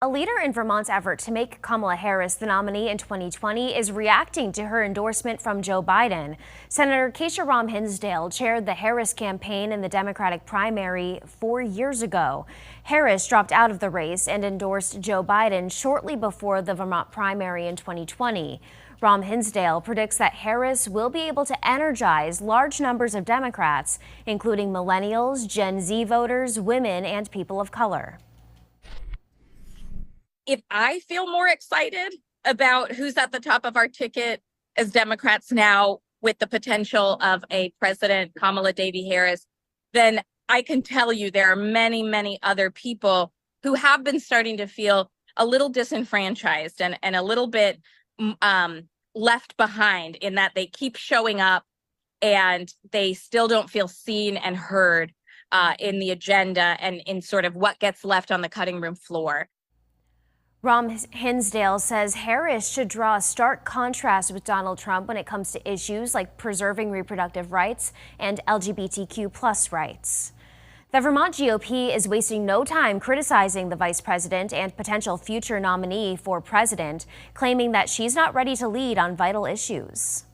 A leader in Vermont's effort to make Kamala Harris the nominee in 2020 is reacting to her endorsement from Joe Biden. Senator Keisha Ram Hinsdale chaired the Harris campaign in the Democratic primary 4 years ago. Harris dropped out of the race and endorsed Joe Biden shortly before the Vermont primary in 2020. Ram Hinsdale predicts that Harris will be able to energize large numbers of Democrats, including millennials, Gen Z voters, women, and people of color. If I feel more excited about who's at the top of our ticket as Democrats now with the potential of a president, Kamala Devi Harris, then I can tell you there are many, many other people who have been starting to feel a little disenfranchised and a little bit left behind in that they keep showing up and they still don't feel seen and heard in the agenda and in sort of what gets left on the cutting room floor. Ram Hinsdale says Harris should draw a stark contrast with Donald Trump when it comes to issues like preserving reproductive rights and LGBTQ+ rights. The Vermont GOP is wasting no time criticizing the vice president and potential future nominee for president, claiming that she's not ready to lead on vital issues.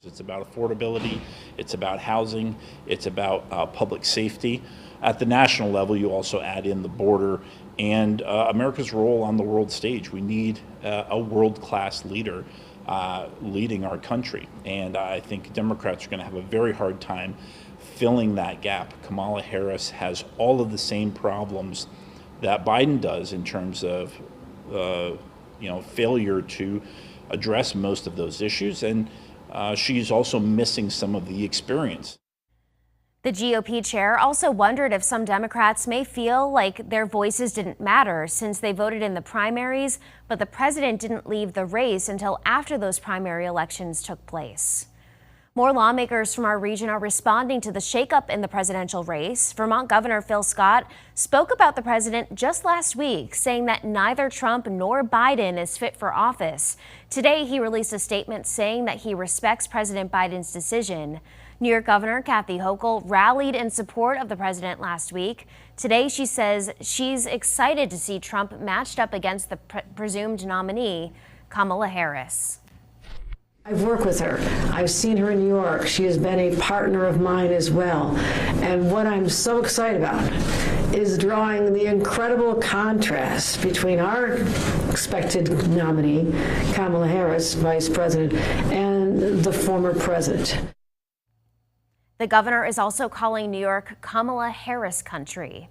It's about affordability, it's about housing, it's about public safety. At the national level, you also add in the border and America's role on the world stage. We need a world-class leader leading our country. And I think Democrats are going to have a very hard time filling that gap. Kamala Harris has all of the same problems that Biden does in terms of failure to address most of those issues. And she's also missing some of the experience. The GOP chair also wondered if some Democrats may feel like their voices didn't matter since they voted in the primaries, but the president didn't leave the race until after those primary elections took place. More lawmakers from our region are responding to the shakeup in the presidential race. Vermont Governor Phil Scott spoke about the president just last week, saying that neither Trump nor Biden is fit for office. Today, he released a statement saying that he respects President Biden's decision. New York Governor Kathy Hochul rallied in support of the president last week. Today, she says she's excited to see Trump matched up against the presumed nominee, Kamala Harris. I've worked with her. I've seen her in New York. She has been a partner of mine as well. And what I'm so excited about is drawing the incredible contrast between our expected nominee, Kamala Harris, vice president, and the former president. The governor is also calling New York Kamala Harris country.